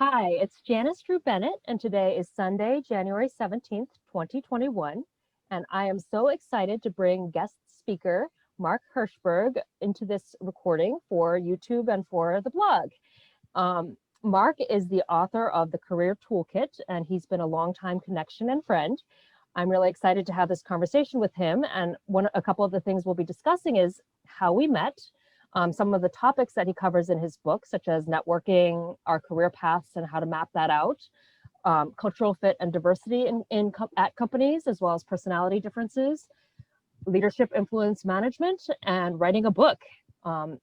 Hi, it's Janice Dru-Bennett, and today is Sunday, January 17th, 2021. And I am so excited to bring guest speaker Mark Herschberg into this recording for YouTube and for the blog. Mark is the author of the Career Toolkit, and he's been a longtime connection and friend. I'm really excited to have this conversation with him. And a couple of the things we'll be discussing is how we met, some of the topics that he covers in his book, such as networking, our career paths, and how to map that out, cultural fit and diversity at companies, as well as personality differences, leadership influence management, and writing a book.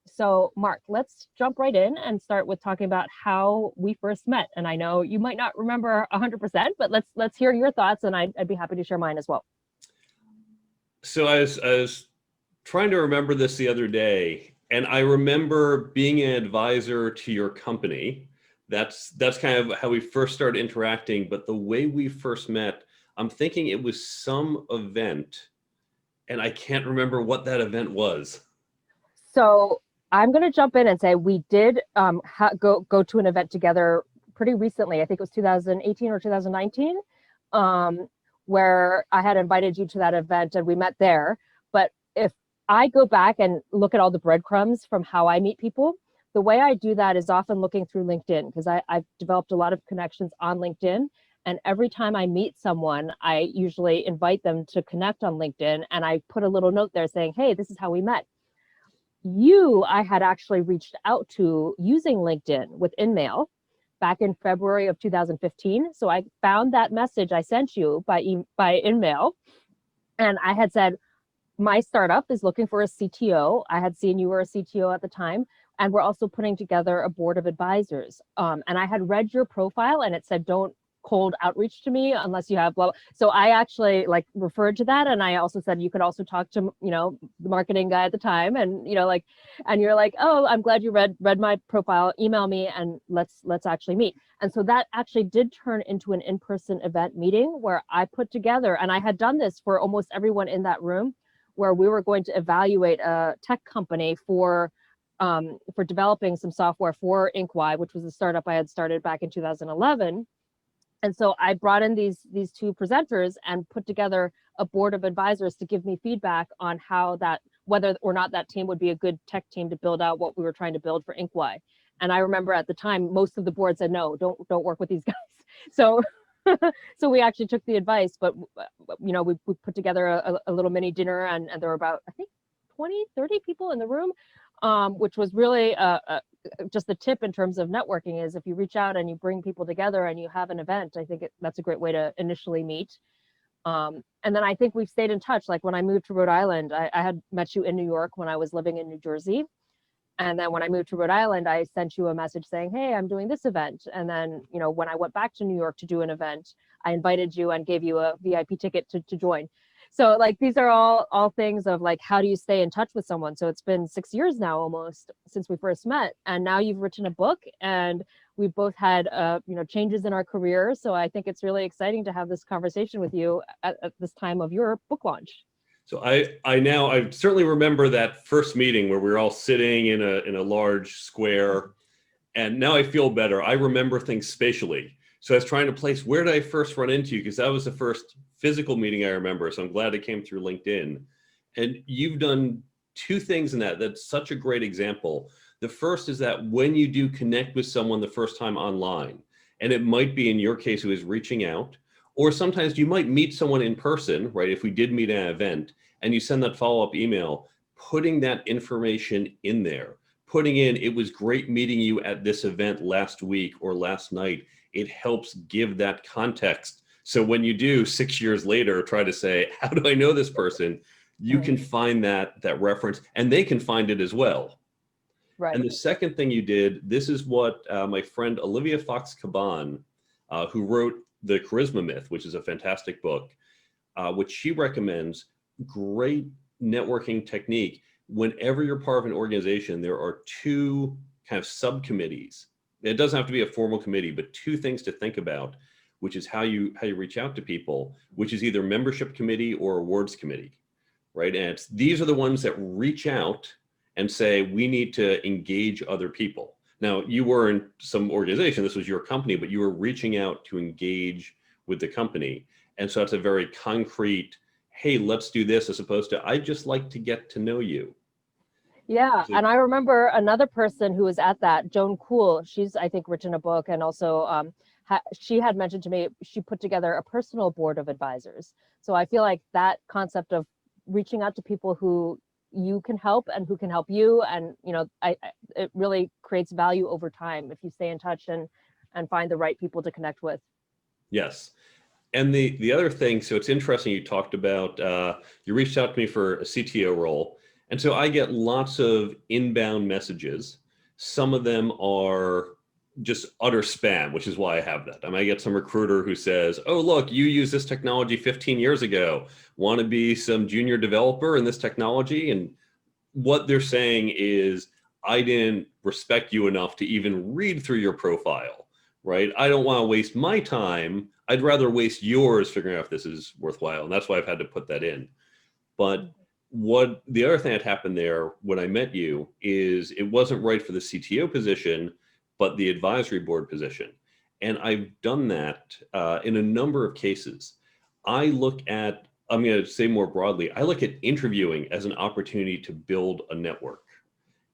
So Mark, let's jump right in and start with talking about how we first met. And I know you might not remember 100%, but let's hear your thoughts, and I'd be happy to share mine as well. So I was trying to remember this the other day, and I remember being an advisor to your company. That's kind of how we first started interacting. But the way we first met, I'm thinking it was some event, and I can't remember what that event was. So I'm going to jump in and say we did go to an event together pretty recently. I think it was 2018 or 2019, where I had invited you to that event and we met there. But if I go back and look at all the breadcrumbs from how I meet people, the way I do that is often looking through LinkedIn, because I've developed a lot of connections on LinkedIn. And every time I meet someone, I usually invite them to connect on LinkedIn. And I put a little note there saying, hey, this is how we met. I had actually reached out to using LinkedIn with InMail back in February of 2015. So I found that message I sent you by InMail, and I had said, my startup is looking for a CTO. I had seen you were a CTO at the time, and we're also putting together a board of advisors. And I had read your profile, and it said, don't cold outreach to me unless you have blah. So I actually referred to that, and I also said you could also talk to the marketing guy at the time, and and you're like, oh, I'm glad you read my profile, email me and let's actually meet. And so that actually did turn into an in-person event meeting where I put together, and I had done this for almost everyone in that room, where we were going to evaluate a tech company for developing some software for Inkwai, which was a startup I had started back in 2011. And so I brought in these two presenters and put together a board of advisors to give me feedback on whether or not that team would be a good tech team to build out what we were trying to build for Inkwai. And I remember at the time, most of the board said, no, don't work with these guys. So so we actually took the advice, but we put together a little mini dinner, and there were about, I think, 20, 30 people in the room, which was really just the tip in terms of networking is if you reach out and you bring people together and you have an event, I think that's a great way to initially meet. And then I think we've stayed in touch. Like when I moved to Rhode Island, I had met you in New York when I was living in New Jersey. And then when I moved to Rhode Island, I sent you a message saying, hey, I'm doing this event. And then, when I went back to New York to do an event, I invited you and gave you a VIP ticket to join. So these are all things of how do you stay in touch with someone? So it's been 6 years now almost since we first met, and now you've written a book, and we've both had changes in our careers. So I think it's really exciting to have this conversation with you at this time of your book launch. So I certainly remember that first meeting where we were all sitting in a large square, and now I feel better. I remember things spatially. So I was trying to place, where did I first run into you? Because that was the first physical meeting I remember. So I'm glad it came through LinkedIn. And you've done two things in that. That's such a great example. The first is that when you do connect with someone the first time online, and it might be in your case who is reaching out, or sometimes you might meet someone in person, right? If we did meet at an event and you send that follow-up email, putting that information in there, putting in, it was great meeting you at this event last week or last night. It helps give that context. So when you do 6 years later, try to say, how do I know this person? You can find that reference, and they can find it as well. Right. And the second thing you did, this is what my friend Olivia Fox-Caban, who wrote The Charisma Myth, which is a fantastic book, which she recommends, great networking technique. Whenever you're part of an organization, there are two kind of subcommittees. It doesn't have to be a formal committee, but two things to think about, which is how you reach out to people, which is either membership committee or awards committee, right? And these are the ones that reach out and say, we need to engage other people. Now, you were in some organization, this was your company, but you were reaching out to engage with the company. And so it's a very concrete, hey, let's do this, as opposed to, I just like to get to know you. Yeah, So, and I remember another person who was at that, Joan Kuhl. She's, I think, written a book, and also she had mentioned to me she put together a personal board of advisors. So I feel like that concept of reaching out to people who you can help and who can help you, and it really creates value over time if you stay in touch and find the right people to connect with. yes. And the other thing, so it's interesting you talked about, you reached out to me for a CTO role. And so I get lots of inbound messages. Some of them are just utter spam, which is why I have that. I might get some recruiter who says, oh, look, you used this technology 15 years ago. Want to be some junior developer in this technology? And what they're saying is, I didn't respect you enough to even read through your profile, right? I don't want to waste my time. I'd rather waste yours figuring out if this is worthwhile. And that's why I've had to put that in. But what the other thing that happened there when I met you is it wasn't right for the CTO position, but the advisory board position. And I've done that in a number of cases. I'm going to say more broadly, I look at interviewing as an opportunity to build a network.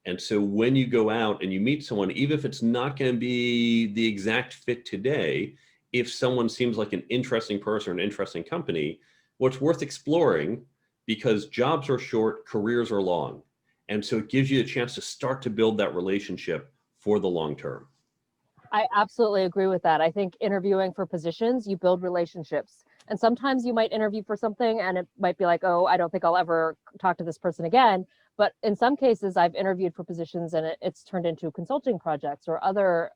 And so when you go out and you meet someone, even if it's not going to be the exact fit today, if someone seems like an interesting person or an interesting company, what's worth exploring, because jobs are short, careers are long. And so it gives you a chance to start to build that relationship for the long term. I absolutely agree with that. I think interviewing for positions, you build relationships. And sometimes you might interview for something and it might be like, oh, I don't think I'll ever talk to this person again. But in some cases, I've interviewed for positions and it's turned into consulting projects or other,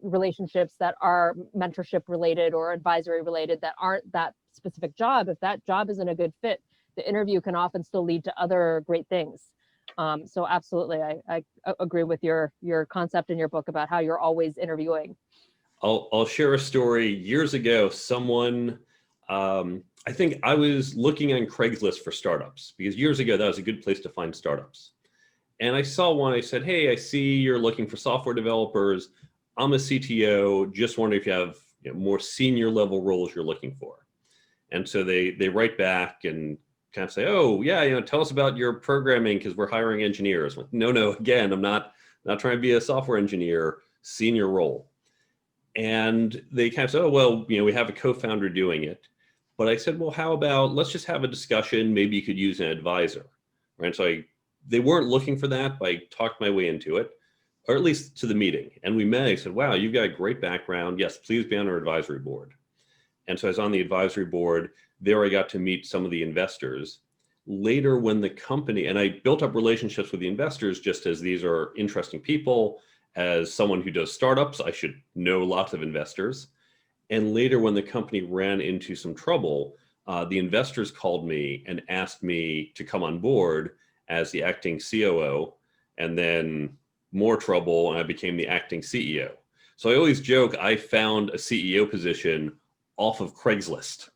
relationships that are mentorship related or advisory related that aren't that specific job. If that job isn't a good fit, the interview can often still lead to other great things. So absolutely, I agree with your concept in your book about how you're always interviewing. I'll share a story. Years ago, someone, I think I was looking on Craigslist for startups, because years ago, that was a good place to find startups. And I saw one, I said, hey, I see you're looking for software developers. I'm a CTO, just wondering if you have more senior level roles you're looking for. And so they write back and kind of say, oh yeah, tell us about your programming because we're hiring engineers. Like, no, again, I'm not trying to be a software engineer, senior role. And they kind of said, oh, well, we have a co-founder doing it. But I said, well, how about, let's just have a discussion. Maybe you could use an advisor, right? So they weren't looking for that, but I talked my way into it, or at least to the meeting. And we met, I said, wow, you've got a great background. Yes, please be on our advisory board. And so I was on the advisory board. There I got to meet some of the investors. Later when the company, and I built up relationships with the investors just as these are interesting people. As someone who does startups, I should know lots of investors. And later when the company ran into some trouble, the investors called me and asked me to come on board as the acting COO, and then more trouble, and I became the acting CEO. So I always joke, I found a CEO position off of Craigslist,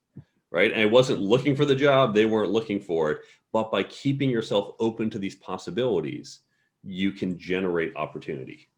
right? And I wasn't looking for the job, they weren't looking for it, but by keeping yourself open to these possibilities, you can generate opportunity.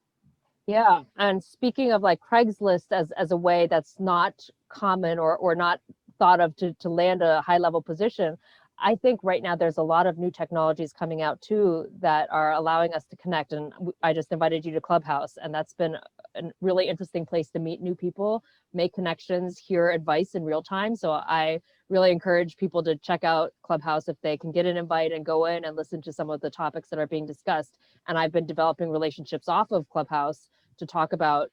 Yeah, and speaking of like Craigslist as a way that's not common or not thought of to land a high level position, I think right now there's a lot of new technologies coming out too that are allowing us to connect. And I just invited you to Clubhouse, and that's been a really interesting place to meet new people, make connections, hear advice in real time. So I really encourage people to check out Clubhouse if they can get an invite and go in and listen to some of the topics that are being discussed. And I've been developing relationships off of Clubhouse to talk about,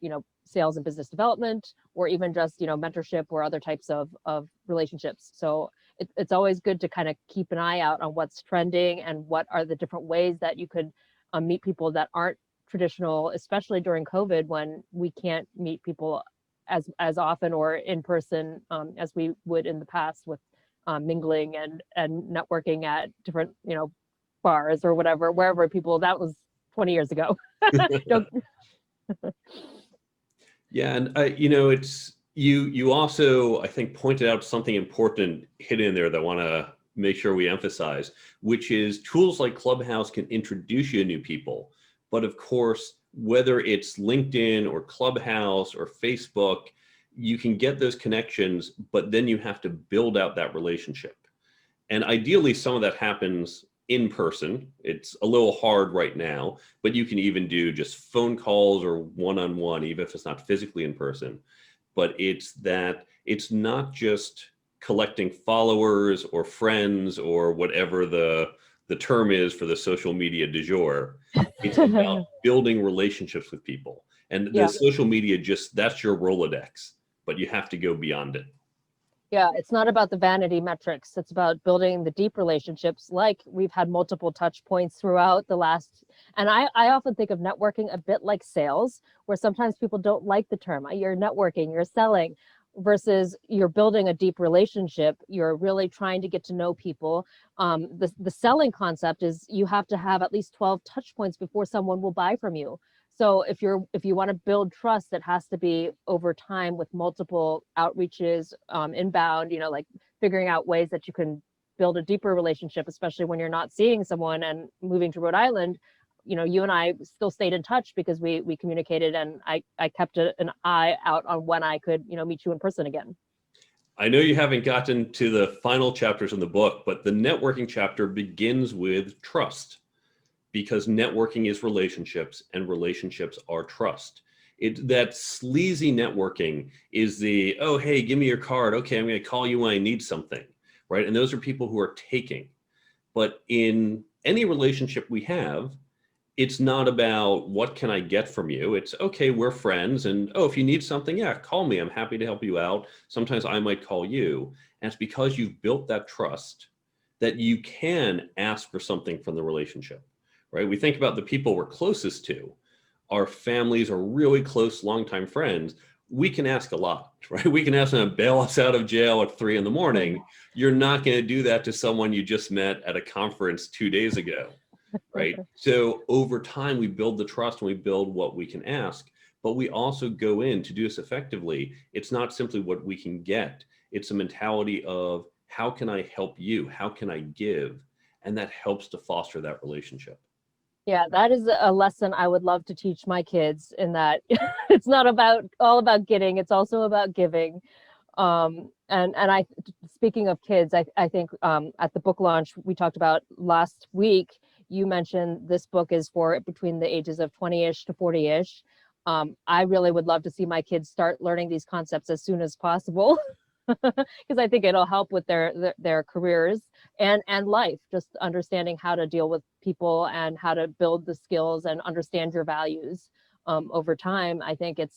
sales and business development, or even just, mentorship or other types of relationships. So it's always good to kind of keep an eye out on what's trending and what are the different ways that you could meet people that aren't traditional, especially during COVID when we can't meet people as often or in person as we would in the past with mingling and networking at different, bars or whatever, wherever people, that was 20 years ago. Yeah, and it's you also, I think, pointed out something important hidden in there that I want to make sure we emphasize, which is tools like Clubhouse can introduce you to new people, but of course, whether it's LinkedIn or Clubhouse or Facebook, you can get those connections, but then you have to build out that relationship. And ideally, some of that happens in person. It's a little hard right now, but you can even do just phone calls or one-on-one, even if it's not physically in person. But it's not just collecting followers or friends or whatever the term is for the social media du jour. It's about building relationships with people. And the social media, that's your Rolodex, but you have to go beyond it. Yeah, it's not about the vanity metrics. It's about building the deep relationships. Like we've had multiple touch points throughout the last, and I often think of networking a bit like sales, where sometimes people don't like the term. You're networking, you're selling, versus you're building a deep relationship. You're really trying to get to know people. The selling concept is you have to have at least 12 touch points before someone will buy from you. So if you want to build trust, it has to be over time with multiple outreaches, inbound, like figuring out ways that you can build a deeper relationship, especially when you're not seeing someone. And moving to Rhode Island, you and I still stayed in touch because we communicated, and I kept an eye out on when I could, meet you in person again. I know you haven't gotten to the final chapters in the book, but the networking chapter begins with trust. Because networking is relationships and relationships are trust. That sleazy networking is oh, hey, give me your card. Okay, I'm going to call you when I need something, right? And those are people who are taking. But in any relationship we have, it's not about what can I get from you. It's okay, we're friends. And if you need something, yeah, call me. I'm happy to help you out. Sometimes I might call you. And it's because you've built that trust that you can ask for something from the relationship. Right? We think about the people we're closest to, our families are really close, longtime friends. We can ask a lot, right? We can ask them to bail us out of jail at 3 a.m. You're not going to do that to someone you just met at a conference 2 days ago, right? So over time, we build the trust and we build what we can ask, but we also go in to do this effectively. It's not simply what we can get. It's a mentality of how can I help you? How can I give? And that helps to foster that relationship. Yeah, that is a lesson I would love to teach my kids, in that it's not all about getting, it's also about giving. And speaking of kids, I think at the book launch we talked about last week, you mentioned this book is for between the ages of 20-ish to 40-ish. I really would love to see my kids start learning these concepts as soon as possible. Because I think it'll help with their careers and life, just understanding how to deal with people and how to build the skills and understand your values over time. I think it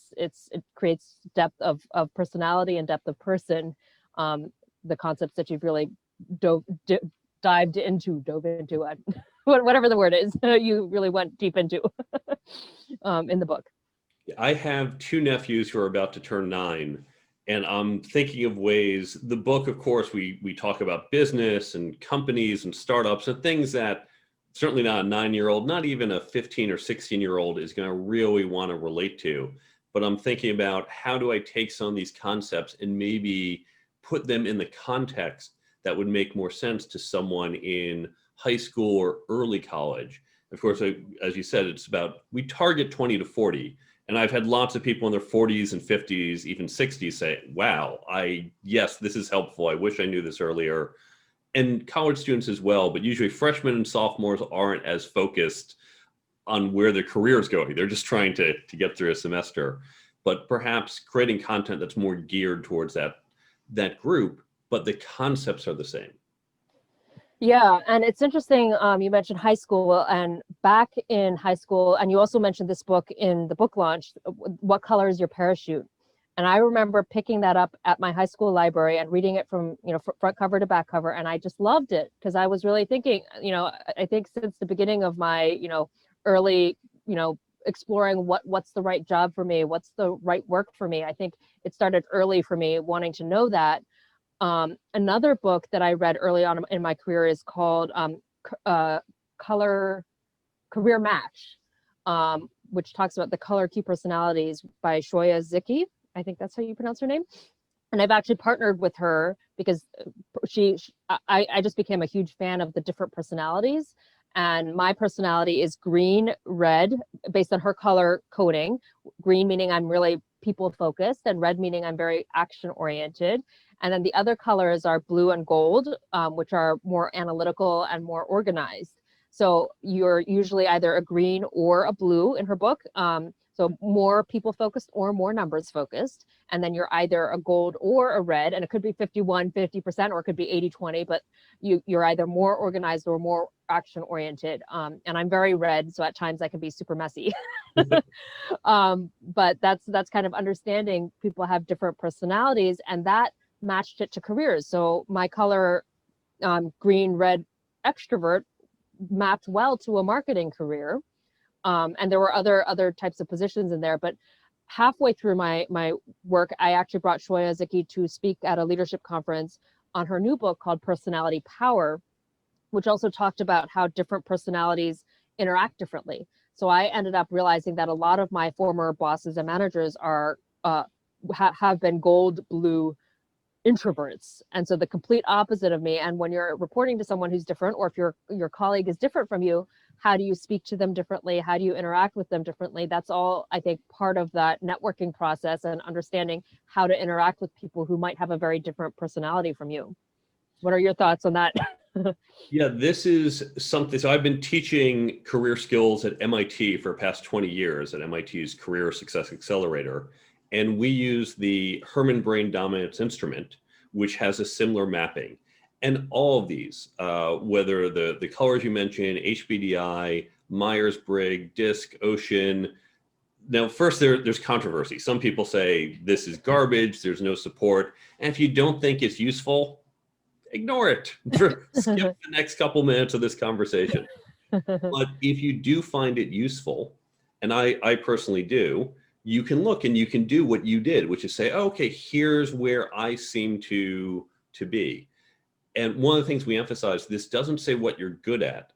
creates depth of personality and depth of person. The concepts that you've really dove into, whatever the word is, you really went deep into in the book. I have 2 nephews who are about to turn 9. And I'm thinking of ways, the book, of course, we talk about business and companies and startups and things that certainly not a 9-year-old, not even a 15 or 16-year-old is going to really want to relate to. But I'm thinking about how do I take some of these concepts and maybe put them in the context that would make more sense to someone in high school or early college. Of course, as you said, it's about, we target 20 to 40. And I've had lots of people in their 40s and 50s, even 60s say, wow, yes, this is helpful. I wish I knew this earlier. And college students as well, but usually freshmen and sophomores aren't as focused on where their career is going. They're just trying to get through a semester. But perhaps creating content that's more geared towards that group, but the concepts are the same. Yeah, and it's interesting, you mentioned high school, and back in high school, and you also mentioned this book in the book launch, What Color is Your Parachute? And I remember picking that up at my high school library and reading it from, front cover to back cover, and I just loved it because I was really thinking, I think since the beginning of my, early, exploring what's the right job for me, what's the right work for me. I think it started early for me wanting to know that. Another book that I read early on in my career is called Career Match, which talks about the color key personalities by Shoya Ziki. I think that's how you pronounce her name. And I've actually partnered with her because I just became a huge fan of the different personalities. And my personality is green, red, based on her color coding. Green meaning I'm really people focused, and red meaning I'm very action oriented. And then the other colors are blue and gold, which are more analytical and more organized. So you're usually either a green or a blue in her book. So more people focused or more numbers focused. And then you're either a gold or a red, and it could be 51, 50%, or it could be 80-20, but you're either more organized or more action oriented. And I'm very red, so at times I can be super messy. But that's kind of understanding people have different personalities, and that matched it to careers. So my color, green, red, extrovert, mapped well to a marketing career. And there were other types of positions in there, but halfway through my work, I actually brought Shoya Ziki to speak at a leadership conference on her new book called Personality Power, which also talked about how different personalities interact differently. So I ended up realizing that a lot of my former bosses and managers are have been gold, blue introverts, and so the complete opposite of me. And when you're reporting to someone who's different, or if your colleague is different from you, how do you speak to them differently? How do you interact with them differently? That's all, I think, part of that networking process and understanding how to interact with people who might have a very different personality from you. What are your thoughts on that? Yeah, this is something. So I've been teaching career skills at MIT for the past 20 years at MIT's Career Success Accelerator. And we use the Herman Brain Dominance Instrument, which has a similar mapping. And all of these, whether the colors you mentioned, HBDI, Myers-Briggs, DISC, Ocean. Now, first, there's controversy. Some people say this is garbage, there's no support. And if you don't think it's useful, ignore it. Skip the next couple minutes of this conversation. But if you do find it useful, and I personally do, you can look and you can do what you did, which is say, oh, okay, here's where I seem to be. And one of the things we emphasize, this doesn't say what you're good at.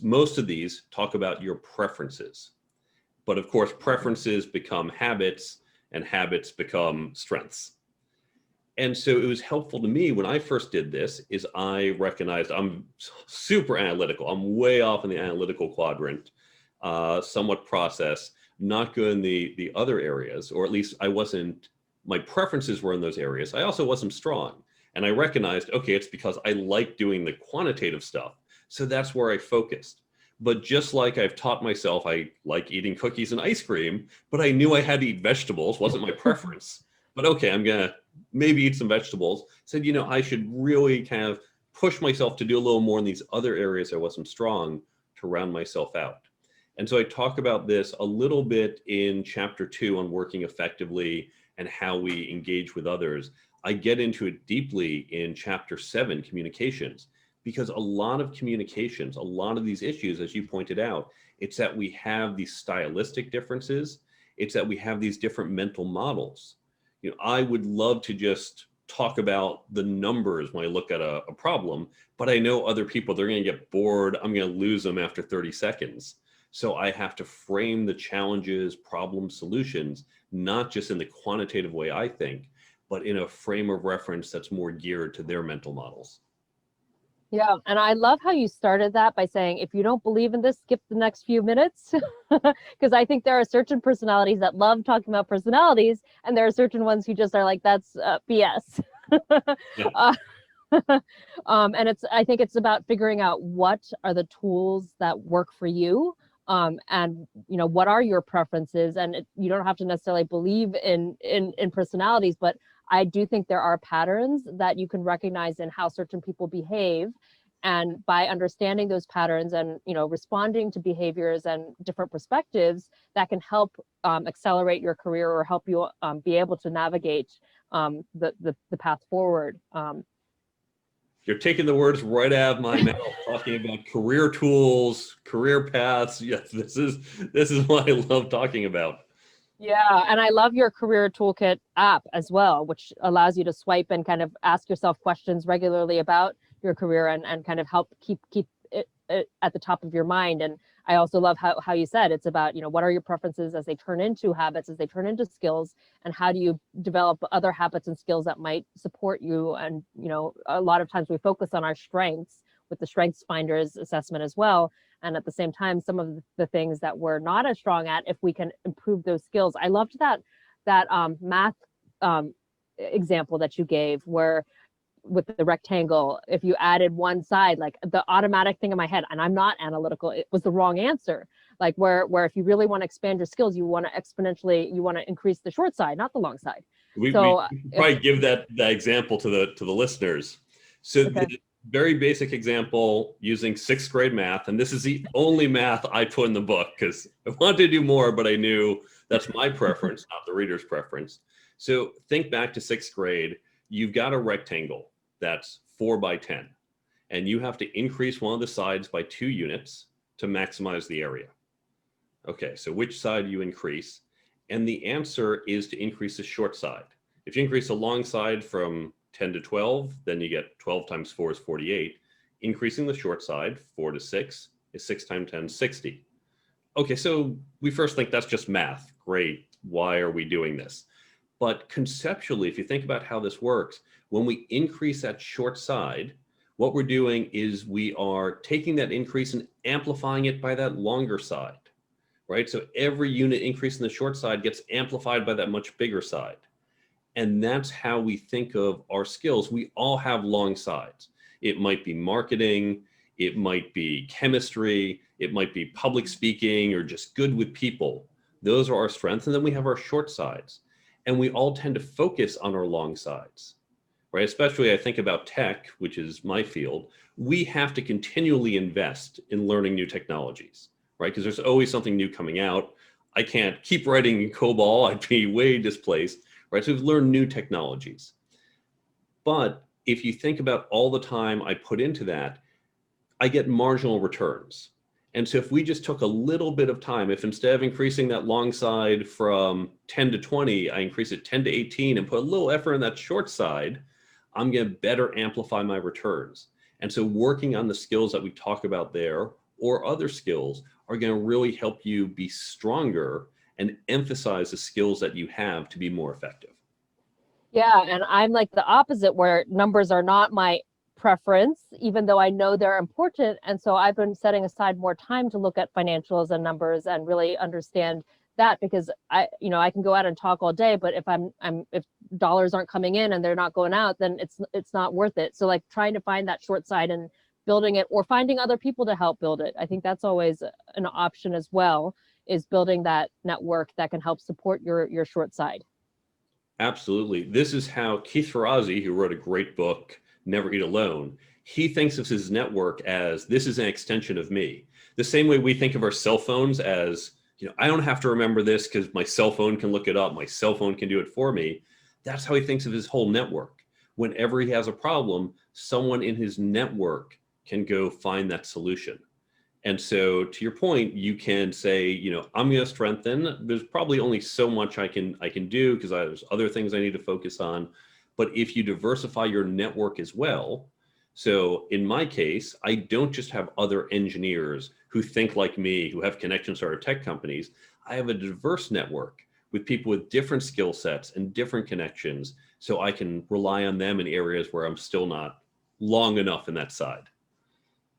Most of these talk about your preferences. But of course, preferences become habits, and habits become strengths. And so it was helpful to me when I first did this, is I recognized I'm super analytical. I'm way off in the analytical quadrant, somewhat process, not good in the other areas, or at least my preferences were in those areas. I also wasn't strong. And I recognized, okay, it's because I like doing the quantitative stuff. So that's where I focused. But just like I've taught myself, I like eating cookies and ice cream, but I knew I had to eat vegetables, wasn't my preference. But okay, I'm gonna maybe eat some vegetables. Said, I should really kind of push myself to do a little more in these other areas I wasn't strong to round myself out. And so I talk about this a little bit in chapter 2 on working effectively and how we engage with others. I get into it deeply in chapter 7, communications, because a lot of communications, a lot of these issues, as you pointed out, it's that we have these stylistic differences. It's that we have these different mental models. I would love to just talk about the numbers when I look at a problem, but I know other people, they're going to get bored. I'm going to lose them after 30 seconds. So I have to frame the challenges, problem solutions, not just in the quantitative way I think, but in a frame of reference that's more geared to their mental models. Yeah, and I love how you started that by saying, if you don't believe in this, skip the next few minutes. Because I think there are certain personalities that love talking about personalities, and there are certain ones who just are like, that's BS. Yeah. And I think it's about figuring out what are the tools that work for you. And what are your preferences, and you don't have to necessarily believe in personalities, but I do think there are patterns that you can recognize in how certain people behave, and by understanding those patterns and responding to behaviors and different perspectives, that can help accelerate your career or help you be able to navigate the path forward. You're taking the words right out of my mouth, talking about career tools, career paths. Yes, this is what I love talking about. Yeah, and I love your Career Toolkit app as well, which allows you to swipe and kind of ask yourself questions regularly about your career and kind of help keep it at the top of your mind. And I also love how you said it's about, what are your preferences as they turn into habits, as they turn into skills, and how do you develop other habits and skills that might support you. And, a lot of times we focus on our strengths, with the Strengths Finders assessment as well. And at the same time, some of the things that we're not as strong at, if we can improve those skills. I loved that math example that you gave, where with the rectangle, if you added one side, like the automatic thing in my head, and I'm not analytical, it was the wrong answer. Like where if you really want to expand your skills, you want to exponentially, you want to increase the short side, not the long side. We So should probably give that example to the listeners. So okay. the very basic example using 6th grade math, and this is the only math I put in the book because I wanted to do more, but I knew that's my preference, not the reader's preference. So think back to 6th grade. You've got a rectangle that's 4 by 10, and you have to increase one of the sides by 2 units to maximize the area. Okay, so which side you increase? And the answer is to increase the short side. If you increase the long side from 10 to 12, then you get 12 times 4 is 48. Increasing the short side, 4 to 6, is 6 times 10, 60. Okay, so we first think that's just math. Great, why are we doing this? But conceptually, if you think about how this works, when we increase that short side, what we're doing is we are taking that increase and amplifying it by that longer side, right? So every unit increase in the short side gets amplified by that much bigger side. And that's how we think of our skills. We all have long sides. It might be marketing, it might be chemistry, it might be public speaking, or just good with people. Those are our strengths. And then we have our short sides. And we all tend to focus on our long sides, right? Especially I think about tech, which is my field. We have to continually invest in learning new technologies, right? Because there's always something new coming out. I can't keep writing in COBOL. I'd be way displaced, right? So we've learned new technologies. But if you think about all the time I put into that, I get marginal returns. And so if we just took a little bit of time, if instead of increasing that long side from 10 to 20, I increase it 10 to 18 and put a little effort in that short side, I'm going to better amplify my returns. And so working on the skills that we talk about there or other skills are going to really help you be stronger and emphasize the skills that you have to be more effective. Yeah, and I'm like the opposite, where numbers are not my preference, even though I know they're important. And so I've been setting aside more time to look at financials and numbers and really understand that, because I can go out and talk all day, but if dollars aren't coming in and they're not going out, then it's not worth it. So like trying to find that short side and building it, or finding other people to help build it. I think that's always an option as well, is building that network that can help support your short side. Absolutely. This is how Keith Ferrazzi, who wrote a great book, Never Eat Alone, he thinks of his network as this is an extension of me. The same way we think of our cell phones as, I don't have to remember this because my cell phone can look it up. My cell phone can do it for me. That's how he thinks of his whole network. Whenever he has a problem, someone in his network can go find that solution. And so to your point, you can say, I'm going to strengthen. There's probably only so much I can do because there's other things I need to focus on. But if you diversify your network as well, so in my case, I don't just have other engineers who think like me, who have connections to other tech companies. I have a diverse network with people with different skill sets and different connections, so I can rely on them in areas where I'm still not long enough in that side.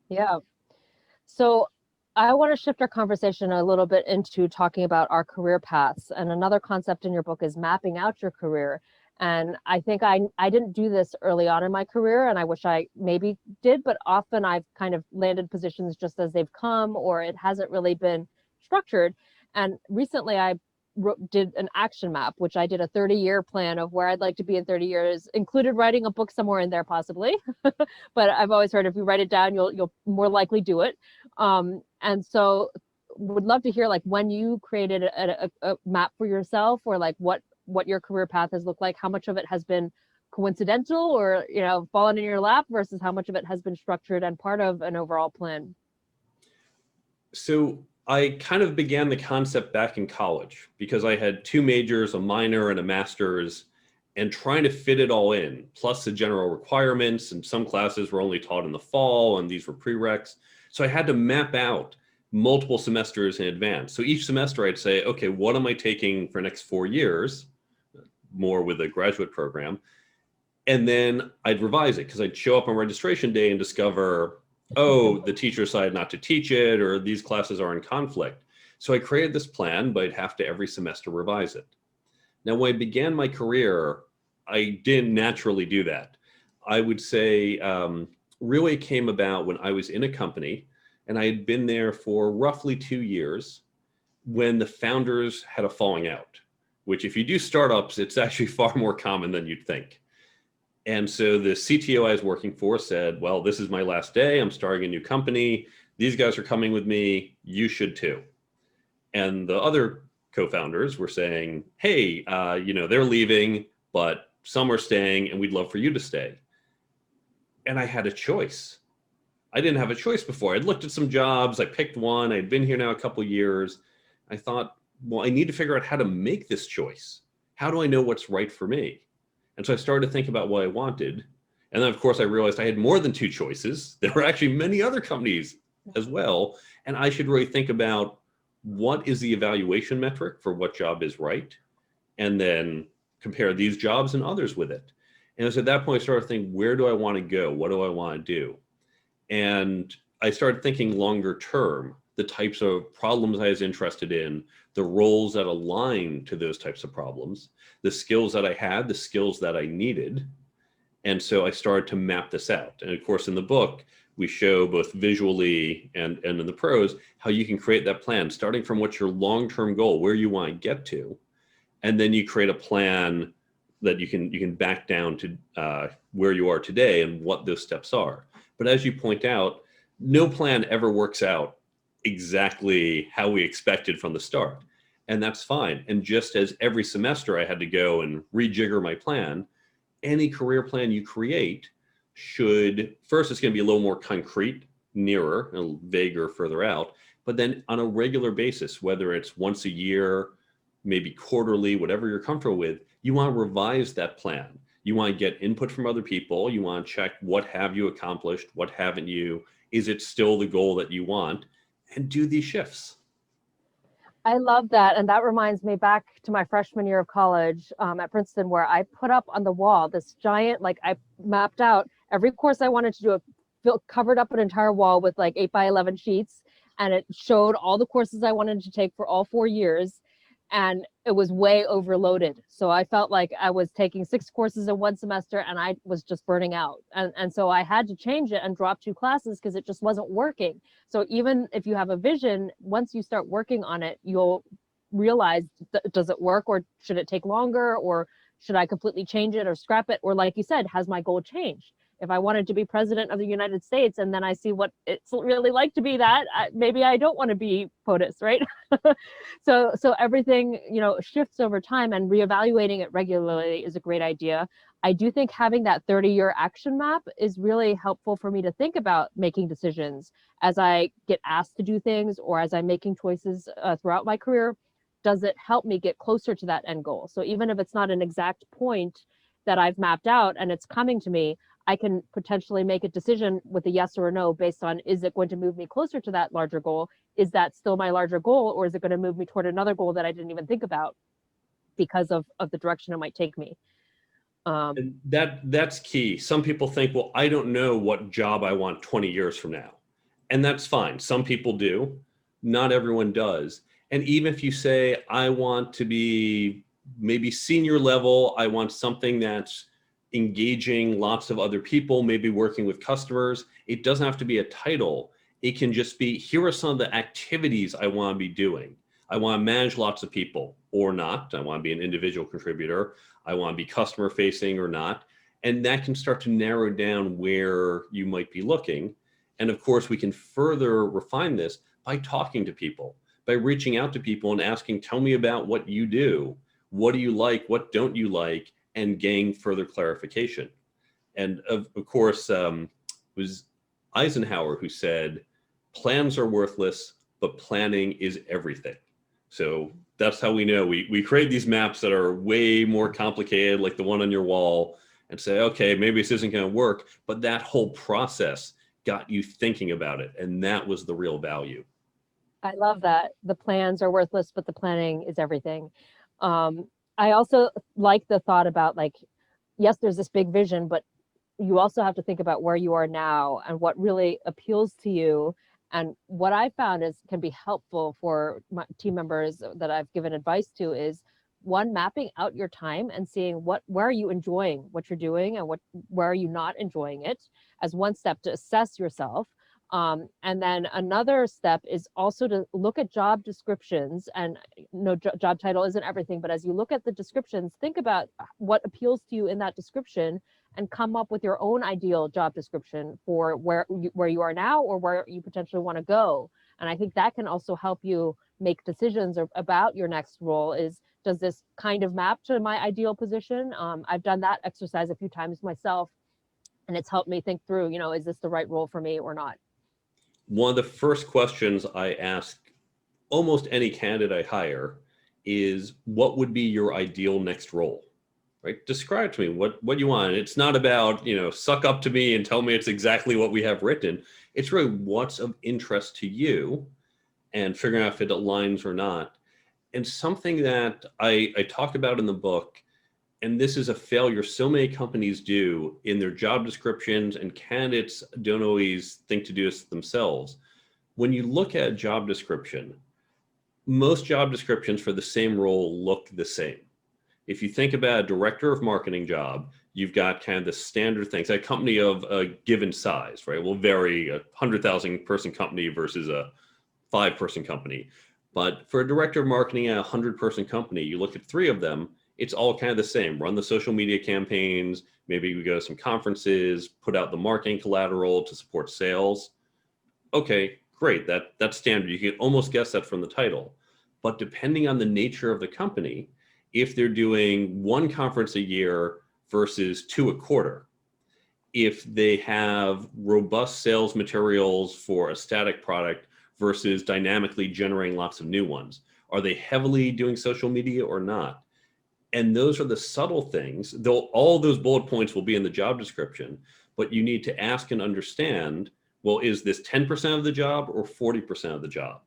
Yeah. So I want to shift our conversation a little bit into talking about our career paths. And another concept in your book is mapping out your career. And I think I didn't do this early on in my career, and I wish I maybe did, but often I've kind of landed positions just as they've come, or it hasn't really been structured. And recently I did an action map, which I did a 30-year plan of where I'd like to be in 30 years, included writing a book somewhere in there possibly. But I've always heard if you write it down, you'll more likely do it. And so would love to hear like when you created a map for yourself, or like what your career path has looked like, how much of it has been coincidental or, fallen in your lap versus how much of it has been structured and part of an overall plan. So I kind of began the concept back in college because I had 2 majors, a minor and a master's, and trying to fit it all in, plus the general requirements, and some classes were only taught in the fall and these were prereqs. So I had to map out multiple semesters in advance. So each semester I'd say, okay, what am I taking for next 4 years? More with a graduate program. And then I'd revise it because I'd show up on registration day and discover oh, the teacher decided not to teach it, or these classes are in conflict. So I created this plan, but I'd have to every semester revise it. Now, when I began my career, I didn't naturally do that. I would say really came about when I was in a company and I had been there for roughly 2 years when the founders had a falling out, which if you do startups, it's actually far more common than you'd think. And so the CTO I was working for said, well, this is my last day. I'm starting a new company. These guys are coming with me. You should too. And the other co-founders were saying, hey, they're leaving, but some are staying and we'd love for you to stay. And I had a choice. I didn't have a choice before. I'd looked at some jobs. I picked one. I'd been here now a couple of years. I thought, well, I need to figure out how to make this choice. How do I know what's right for me? And so I started to think about what I wanted. And then, of course, I realized I had more than two choices. There were actually many other companies as well. And I should really think about what is the evaluation metric for what job is right, and then compare these jobs and others with it. And so at that point, I started thinking, where do I want to go? What do I want to do? And I started thinking longer term, the types of problems I was interested in, the roles that align to those types of problems, the skills that I had, the skills that I needed. And so I started to map this out. And of course, in the book, we show both visually and in the prose how you can create that plan, starting from what's your long-term goal, where you want to get to, and then you create a plan that you can back down to where you are today and what those steps are. But as you point out, no plan ever works out exactly how we expected from the start, and that's fine. And just as every semester I had to go and rejigger my plan, any career plan you create should, first, it's going to be a little more concrete, nearer, a little vaguer further out, but then on a regular basis, whether it's once a year, maybe quarterly, whatever you're comfortable with, you want to revise that plan. You want to get input from other people. You want to check what have you accomplished, what haven't you, is it still the goal that you want, and do these shifts. I love that. And that reminds me back to my freshman year of college at Princeton, where I put up on the wall this giant, I mapped out every course I wanted to do, covered up an entire wall with 8x11 sheets. And it showed all the courses I wanted to take for all 4 years. And it was way overloaded. So I felt like I was taking 6 courses in one semester and I was just burning out. And so I had to change it and drop 2 classes because it just wasn't working. So even if you have a vision, once you start working on it, you'll realize, does it work, or should it take longer, or should I completely change it or scrap it? Or like you said, has my goal changed? If I wanted to be president of the United States and then I see what it's really like to be that, maybe I don't want to be POTUS, right? So everything, shifts over time, and reevaluating it regularly is a great idea. I do think having that 30-year action map is really helpful for me to think about making decisions as I get asked to do things, or as I'm making choices throughout my career. Does it help me get closer to that end goal? So even if it's not an exact point that I've mapped out and it's coming to me, I can potentially make a decision with a yes or a no based on, is it going to move me closer to that larger goal? Is that still my larger goal, or is it going to move me toward another goal that I didn't even think about because of the direction it might take me? And that's key. Some people think, well, I don't know what job I want 20 years from now. And that's fine. Some people do. Not everyone does. And even if you say, I want to be maybe senior level, I want something that's engaging lots of other people, maybe working with customers. It doesn't have to be a title. It can just be, here are some of the activities I want to be doing. I want to manage lots of people or not. I want to be an individual contributor. I want to be customer facing or not. And that can start to narrow down where you might be looking. And of course, we can further refine this by talking to people, by reaching out to people and asking, tell me about what you do. What do you like? What don't you like? And gain further clarification. And of course, it was Eisenhower who said, plans are worthless, but planning is everything. So that's how we know. We create these maps that are way more complicated, like the one on your wall, and say, okay, maybe this isn't going to work, but that whole process got you thinking about it. And that was the real value. I love that. The plans are worthless, but the planning is everything. I also like the thought about yes, there's this big vision, but you also have to think about where you are now and what really appeals to you. And what I found is can be helpful for my team members that I've given advice to is one, mapping out your time and seeing where are you enjoying what you're doing and where are you not enjoying it as one step to assess yourself. And then another step is also to look at job descriptions, and no job title isn't everything, but as you look at the descriptions, think about what appeals to you in that description and come up with your own ideal job description for where you are now or where you potentially want to go. And I think that can also help you make decisions about your next role is, does this kind of map to my ideal position? I've done that exercise a few times myself, and it's helped me think through, is this the right role for me or not? One of the first questions I ask almost any candidate I hire is, what would be your ideal next role? Right? Describe to me what you want. It's not about, suck up to me and tell me it's exactly what we have written. It's really what's of interest to you and figuring out if it aligns or not. And something that I talk about in the book, and this is a failure so many companies do in their job descriptions, and candidates don't always think to do this themselves. When you look at a job description, most job descriptions for the same role look the same. If you think about a director of marketing job, you've got kind of the standard things. A company of a given size, right, will vary. A 100,000 person company versus a 5-person company. But for a director of marketing at a 100-person company, you look at 3 of them, it's all kind of the same. Run the social media campaigns, maybe we go to some conferences, put out the marketing collateral to support sales. Okay, great, that's standard. You can almost guess that from the title. But depending on the nature of the company, if they're doing 1 conference a year versus 2 a quarter, if they have robust sales materials for a static product versus dynamically generating lots of new ones, are they heavily doing social media or not? And those are the subtle things. Though all those bullet points will be in the job description, but you need to ask and understand, well, is this 10% of the job or 40% of the job?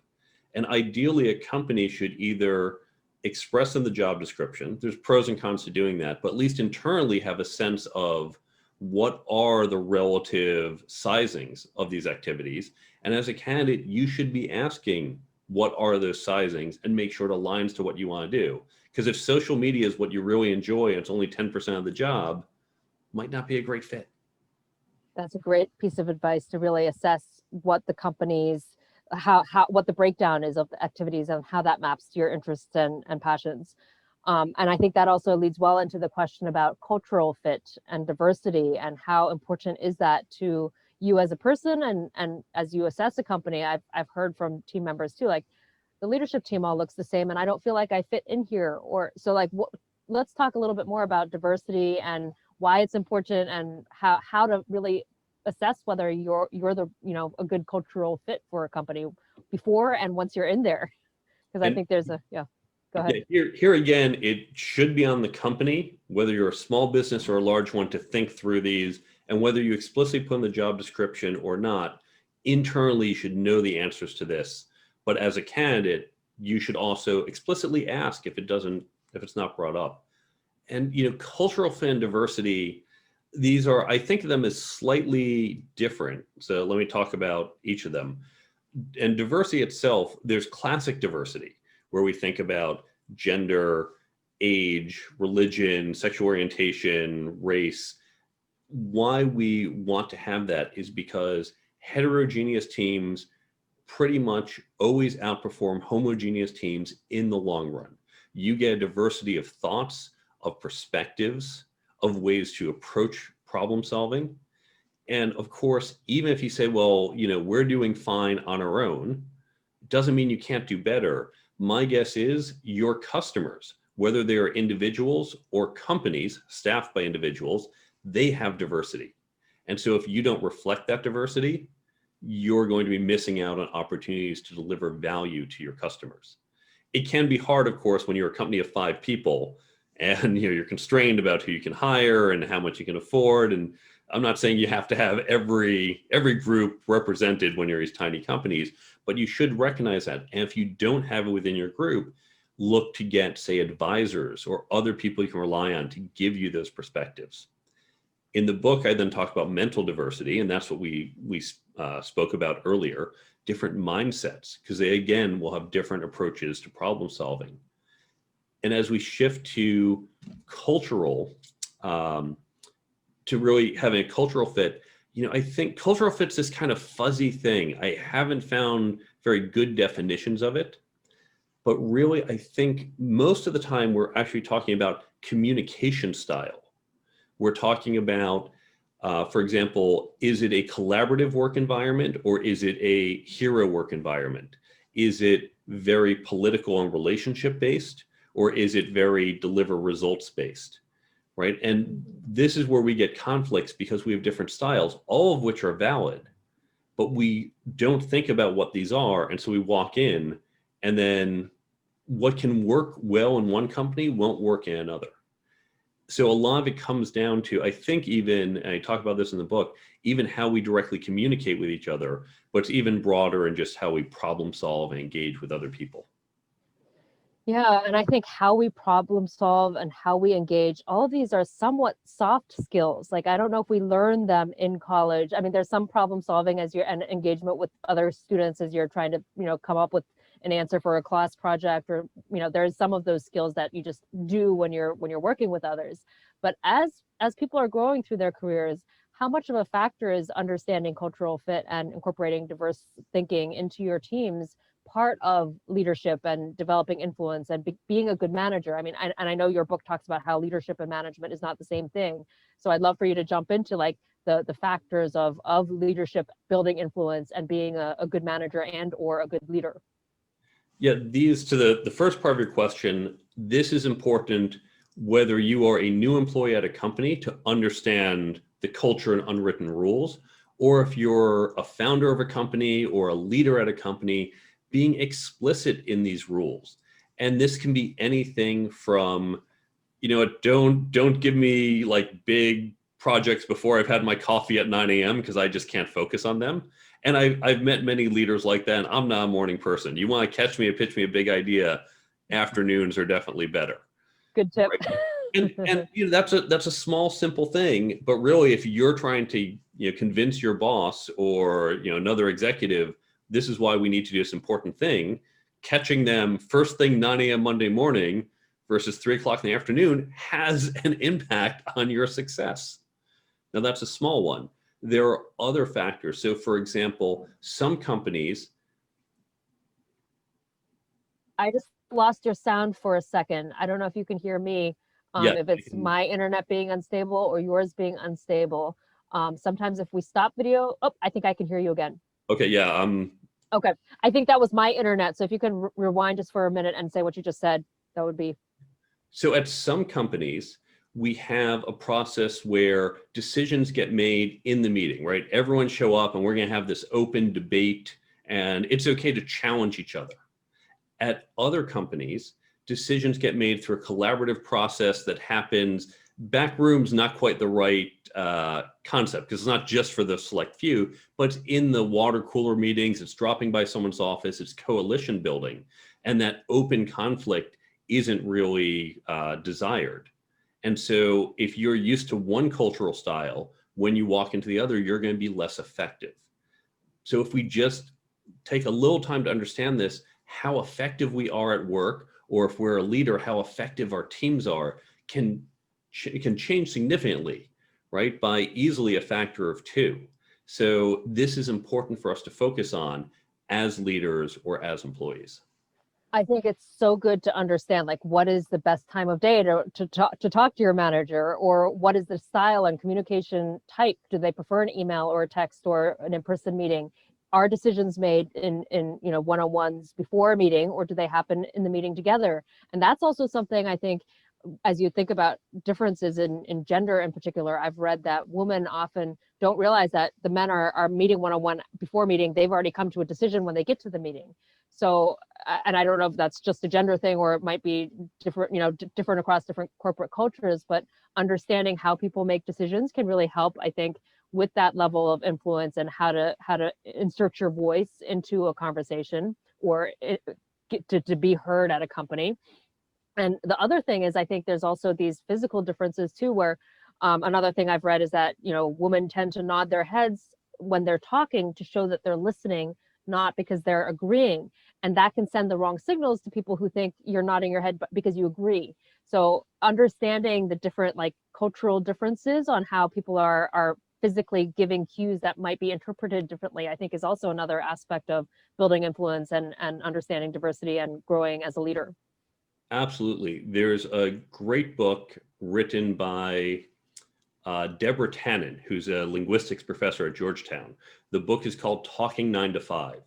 And ideally, a company should either express in the job description, there's pros and cons to doing that, but at least internally have a sense of what are the relative sizings of these activities. And as a candidate, you should be asking, what are those sizings, and make sure it aligns to what you want to do. Because if social media is what you really enjoy and it's only 10% of the job, might not be a great fit. That's a great piece of advice to really assess what the company's what the breakdown is of the activities and how that maps to your interests and passions. And I think that also leads well into the question about cultural fit and diversity, and how important is that to you as a person, and as you assess a company. I've heard from team members too, like, the leadership team all looks the same and I don't feel like I fit in here. Or so, like, let's talk a little bit more about diversity and why it's important, and how to really assess whether you're the a good cultural fit for a company before and once you're in there. Because I think there's go ahead. Yeah, here again, it should be on the company, whether you're a small business or a large one, to think through these, and whether you explicitly put in the job description or not, internally you should know the answers to this. But as a candidate, you should also explicitly ask if it's not brought up. And cultural fit and diversity, these are, I think of them as slightly different. So let me talk about each of them. And diversity itself, there's classic diversity, where we think about gender, age, religion, sexual orientation, race. Why we want to have that is because heterogeneous teams pretty much always outperform homogeneous teams in the long run. You get a diversity of thoughts, of perspectives, of ways to approach problem solving. And of course, even if you say, well, we're doing fine on our own, doesn't mean you can't do better. My guess is your customers, whether they are individuals or companies staffed by individuals, they have diversity. And so if you don't reflect that diversity, you're going to be missing out on opportunities to deliver value to your customers. It can be hard, of course, when you're a company of 5 people and you're constrained about who you can hire and how much you can afford. And I'm not saying you have to have every group represented when you're these tiny companies, but you should recognize that. And if you don't have it within your group, look to get, say, advisors or other people you can rely on to give you those perspectives. In the book, I then talk about mental diversity, and that's what we spoke about earlier, different mindsets, because they, again, will have different approaches to problem solving. And as we shift to cultural, to really having a cultural fit, I think cultural fit's this kind of fuzzy thing. I haven't found very good definitions of it, but really, I think most of the time we're actually talking about communication style. We're talking about, for example, is it a collaborative work environment or is it a hero work environment? Is it very political and relationship based, or is it very deliver results based, right? And this is where we get conflicts because we have different styles, all of which are valid, but we don't think about what these are. And so we walk in, and then what can work well in one company won't work in another. So a lot of it comes down to, I think, even, and I talk about this in the book, even how we directly communicate with each other, but it's even broader in just how we problem solve and engage with other people. Yeah, and I think how we problem solve and how we engage, all of these are somewhat soft skills. Like, I don't know if we learn them in college. I mean, there's some problem solving as and engagement with other students as you're trying to, come up with an answer for a class project, or, there's some of those skills that you just do when you're working with others. But as people are growing through their careers, how much of a factor is understanding cultural fit and incorporating diverse thinking into your teams part of leadership and developing influence and being a good manager? I mean, and I know your book talks about how leadership and management is not the same thing. So I'd love for you to jump into like the factors of leadership, building influence, and being a good manager and or a good leader. Yeah, these, to the first part of your question, this is important whether you are a new employee at a company to understand the culture and unwritten rules, or if you're a founder of a company or a leader at a company, being explicit in these rules. And this can be anything from, don't give me like big projects before I've had my coffee at 9 a.m. because I just can't focus on them. And I've met many leaders like that, and I'm not a morning person. You want to catch me and pitch me a big idea, afternoons are definitely better. Good tip. Right? And that's a small, simple thing, but really, if you're trying to convince your boss or another executive, this is why we need to do this important thing, catching them first thing 9 a.m. Monday morning versus 3 o'clock in the afternoon has an impact on your success. Now, that's a small one. There are other factors. So, for example, some companies. I just lost your sound for a second. I don't know if you can hear me. If it's my internet being unstable or yours being unstable. Sometimes if we stop video, I think I can hear you again. Okay, yeah. Okay, I think that was my internet. So if you can rewind just for a minute and say what you just said, that would be. So at some companies, we have a process where decisions get made in the meeting, right? Everyone show up and we're going to have this open debate, and it's okay to challenge each other. At other companies, decisions get made through a collaborative process that happens. Back room's not quite the right concept, because it's not just for the select few, but it's in the water cooler meetings, it's dropping by someone's office, it's coalition building. And that open conflict isn't really desired. And so if you're used to one cultural style, when you walk into the other, you're going to be less effective. So if we just take a little time to understand this, how effective we are at work, or if we're a leader, how effective our teams are, can change significantly, right? By easily a factor of 2. So this is important for us to focus on as leaders or as employees. I think it's so good to understand, like, what is the best time of day to talk to your manager, or what is the style and communication type? Do they prefer an email or a text or an in-person meeting? Are decisions made in one-on-ones before a meeting, or do they happen in the meeting together? And that's also something I think, as you think about differences in gender in particular, I've read that women often don't realize that the men are meeting one-on-one before meeting. They've already come to a decision when they get to the meeting. So, and I don't know if that's just a gender thing or it might be different, different across different corporate cultures, but understanding how people make decisions can really help, I think, with that level of influence and how to insert your voice into a conversation or to be heard at a company. And the other thing is, I think there's also these physical differences too, where Another thing I've read is that, women tend to nod their heads when they're talking to show that they're listening, not because they're agreeing. And that can send the wrong signals to people who think you're nodding your head because you agree. So understanding the different like cultural differences on how people are physically giving cues that might be interpreted differently, I think is also another aspect of building influence and understanding diversity and growing as a leader. Absolutely. There's a great book written by Deborah Tannen, who's a linguistics professor at Georgetown. The book is called Talking 9 to 5,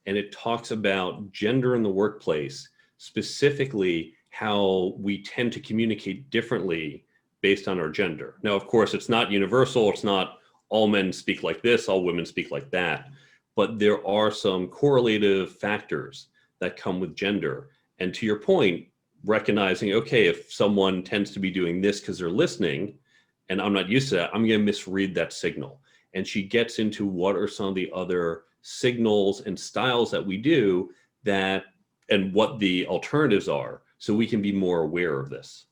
and it talks about gender in the workplace, specifically how we tend to communicate differently based on our gender. Now, of course, it's not universal. It's not all men speak like this, all women speak like that, but there are some correlative factors that come with gender. And to your point, recognizing, okay, if someone tends to be doing this because they're listening, and I'm not used to that, I'm going to misread that signal. And she gets into what are some of the other signals and styles that we do that, and what the alternatives are, so we can be more aware of this.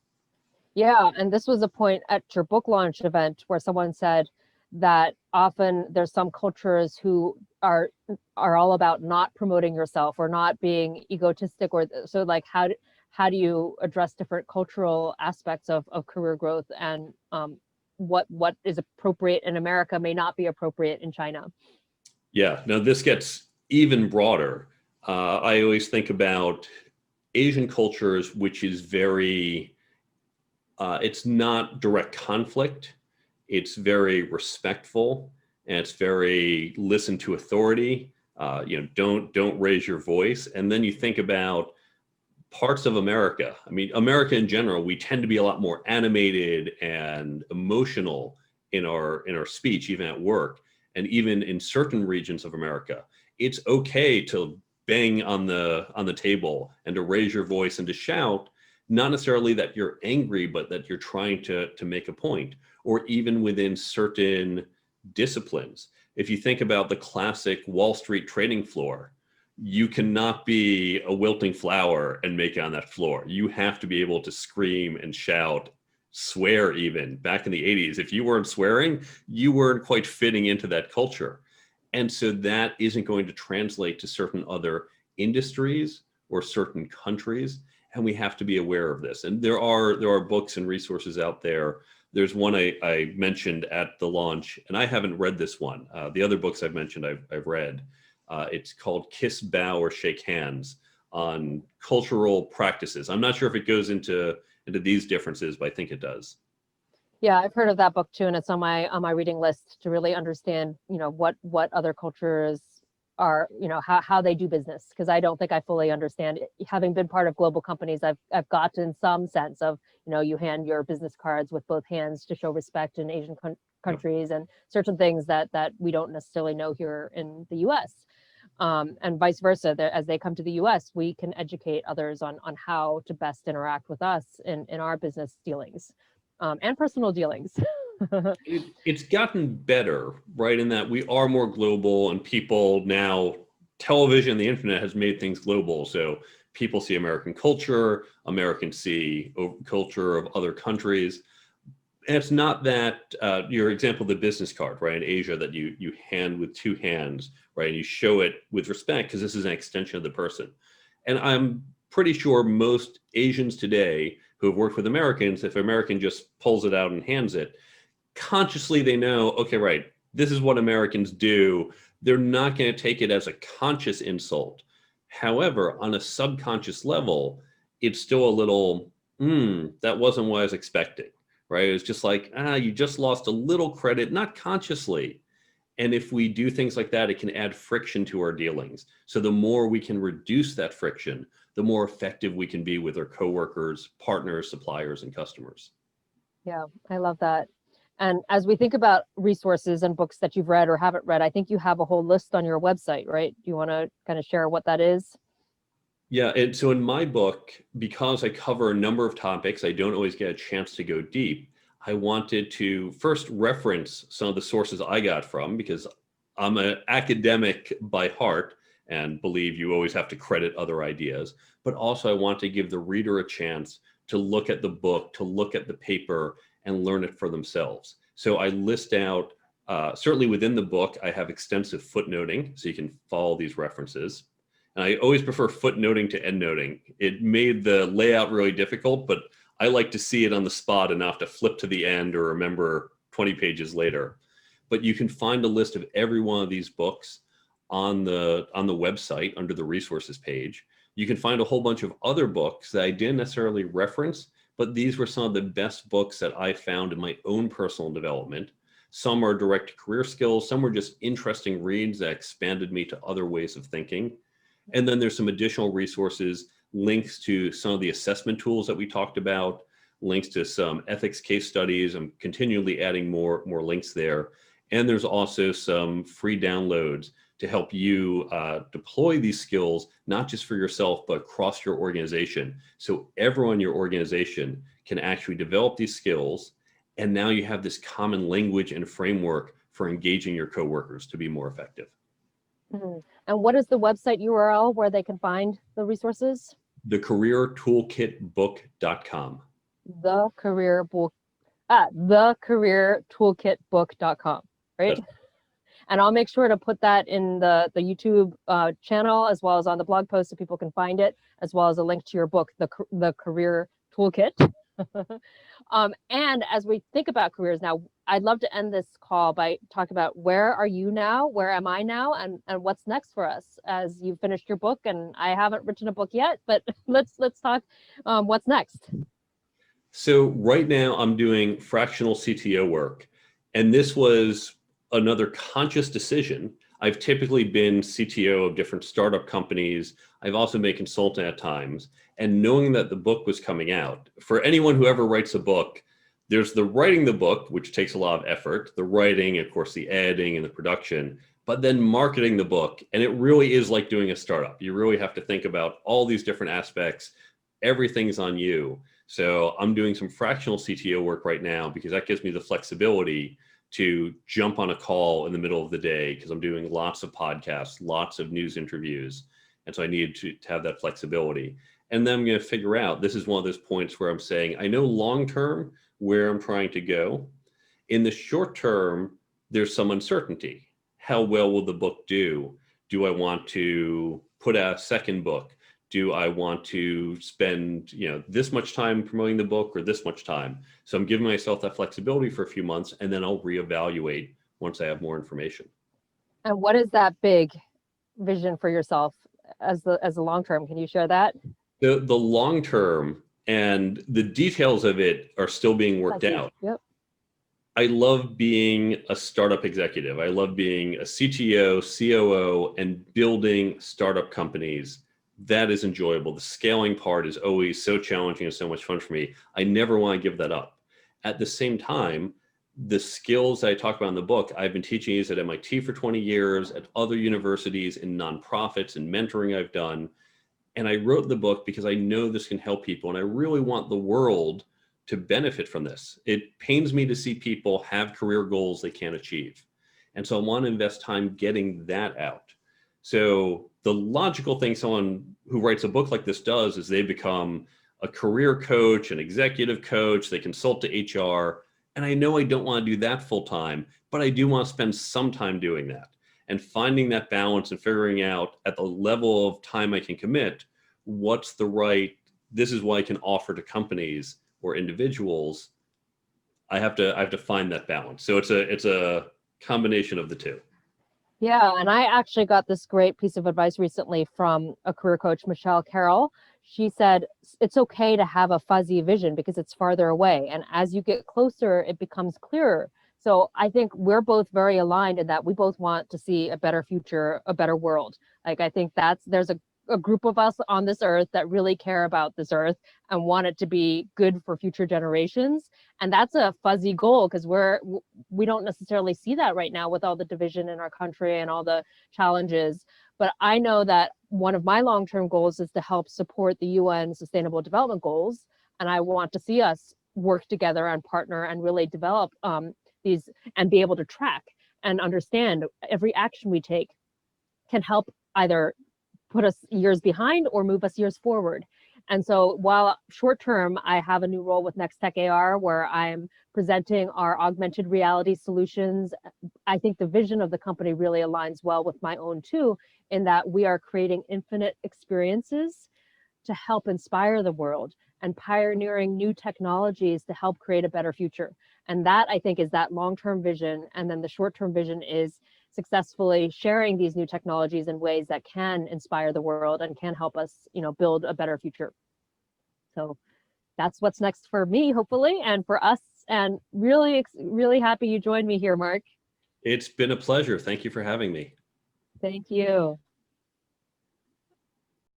Yeah, and this was a point at your book launch event where someone said that often there's some cultures who are all about not promoting yourself or not being egotistic, or so like how do you address different cultural aspects of career growth, and what is appropriate in America may not be appropriate in China. Yeah, now this gets even broader. I always think about Asian cultures, which is very, it's not direct conflict. It's very respectful, and it's very listen to authority. Don't raise your voice. And then you think about parts of America. I mean, America in general, we tend to be a lot more animated and emotional in our speech, even at work, and even in certain regions of America. It's okay to bang on the table and to raise your voice and to shout, not necessarily that you're angry, but that you're trying to make a point. Or even within certain disciplines. If you think about the classic Wall Street trading floor, you cannot be a wilting flower and make it on that floor. You have to be able to scream and shout, swear even. Back in the 80s, if you weren't swearing, you weren't quite fitting into that culture. And so that isn't going to translate to certain other industries or certain countries. And we have to be aware of this. And there are books and resources out there. There's one I mentioned at the launch, and I haven't read this one. The other books I've mentioned, I've read. It's called Kiss, Bow, or Shake Hands on cultural practices. I'm not sure if it goes into these differences, but I think it does. Yeah, I've heard of that book too, and it's on my reading list to really understand, what other cultures are, how they do business, because I don't think I fully understand it. Having been part of global companies, I've gotten some sense of, you hand your business cards with both hands to show respect in Asian countries, and certain things that we don't necessarily know here in the US. And vice versa, as they come to the US, we can educate others on how to best interact with us in our business dealings, and personal dealings. It's gotten better, right? In that we are more global, and people now, television, the internet has made things global. So people see American culture, Americans see culture of other countries. And it's not that your example, the business card, right, in Asia that you hand with two hands, right, and you show it with respect because this is an extension of the person. And I'm pretty sure most Asians today who have worked with Americans, if an American just pulls it out and hands it, consciously they know, okay, right, this is what Americans do. They're not going to take it as a conscious insult. However, on a subconscious level, it's still a little, that wasn't what I was expecting. Right? It's just like, you just lost a little credit, not consciously. And if we do things like that, it can add friction to our dealings. So the more we can reduce that friction, the more effective we can be with our coworkers, partners, suppliers, and customers. Yeah, I love that. And as we think about resources and books that you've read or haven't read, I think you have a whole list on your website, right? Do you want to kind of share what that is? Yeah, and so in my book, because I cover a number of topics, I don't always get a chance to go deep. I wanted to first reference some of the sources I got from, because I'm an academic by heart and believe you always have to credit other ideas. But also I want to give the reader a chance to look at the book, to look at the paper and learn it for themselves. So I list out, certainly within the book, I have extensive footnoting so you can follow these references. And I always prefer footnoting to endnoting. It made the layout really difficult, but I like to see it on the spot and not have to flip to the end or remember 20 pages later. But you can find a list of every one of these books on the website under the resources page. You can find a whole bunch of other books that I didn't necessarily reference, but these were some of the best books that I found in my own personal development. Some are direct to career skills, some were just interesting reads that expanded me to other ways of thinking. And then there's some additional resources, links to some of the assessment tools that we talked about, links to some ethics case studies. I'm continually adding more links there. And there's also some free downloads to help you deploy these skills, not just for yourself, but across your organization. So everyone in your organization can actually develop these skills. And now you have this common language and framework for engaging your coworkers to be more effective. Mm-hmm. And what is the website URL where they can find the resources? thecareertoolkitbook.com. thecareertoolkitbook.com, right? That's And I'll make sure to put that in the YouTube channel, as well as on the blog post so people can find it, as well as a link to your book, The Career Toolkit. And as we think about careers now, I'd love to end this call by talking about where are you now, where am I now, and what's next for us as you've finished your book. And I haven't written a book yet, but let's talk what's next. So right now I'm doing fractional CTO work, and this was another conscious decision. I've typically been CTO of different startup companies. I've also been a consultant at times. And knowing that the book was coming out, for anyone who ever writes a book, there's the writing the book, which takes a lot of effort, the writing, of course, the editing and the production, but then marketing the book. And it really is like doing a startup. You really have to think about all these different aspects. Everything's on you. So I'm doing some fractional CTO work right now because that gives me the flexibility to jump on a call in the middle of the day because I'm doing lots of podcasts, lots of news interviews. And so I needed to have that flexibility. And then I'm going to figure out, this is one of those points where I'm saying, I know long-term where I'm trying to go. In the short term, there's some uncertainty. How well will the book do? Do I want to put out a second book? Do I want to spend, this much time promoting the book or this much time? So I'm giving myself that flexibility for a few months, and then I'll reevaluate once I have more information. And what is that big vision for yourself as the long term? Can you share that? The long term and the details of it are still being worked out. Yep. I love being a startup executive. I love being a CTO, COO, and building startup companies. That is enjoyable. The scaling part is always so challenging and so much fun for me. I never want to give that up. At the same time, the skills I talk about in the book, I've been teaching these at MIT for 20 years, at other universities, in nonprofits, and mentoring I've done. And I wrote the book because I know this can help people. And I really want the world to benefit from this. It pains me to see people have career goals they can't achieve. And so I want to invest time getting that out. So the logical thing someone who writes a book like this does is they become a career coach, an executive coach, they consult to HR. And I know I don't want to do that full time, but I do want to spend some time doing that. And finding that balance and figuring out at the level of time I can commit, what's the right, this is what I can offer to companies or individuals. I have to find that balance. So it's a combination of the two. Yeah, and I actually got this great piece of advice recently from a career coach, Michelle Carroll. She said, it's okay to have a fuzzy vision because it's farther away. And as you get closer, it becomes clearer. So I think we're both very aligned in that we both want to see a better future, a better world. Like, I think there's a group of us on this earth that really care about this earth and want it to be good for future generations. And that's a fuzzy goal because we don't necessarily see that right now with all the division in our country and all the challenges. But I know that one of my long-term goals is to help support the UN Sustainable Development Goals. And I want to see us work together and partner and really develop these and be able to track and understand every action we take can help either put us years behind or move us years forward. And so while short term, I have a new role with Next Tech AR where I'm presenting our augmented reality solutions. I think the vision of the company really aligns well with my own too, in that we are creating infinite experiences to help inspire the world and pioneering new technologies to help create a better future. And that, I think, is that long-term vision. And then the short-term vision is successfully sharing these new technologies in ways that can inspire the world and can help us, build a better future. So that's what's next for me, hopefully, and for us. And really, really happy you joined me here, Mark. It's been a pleasure. Thank you for having me. Thank you.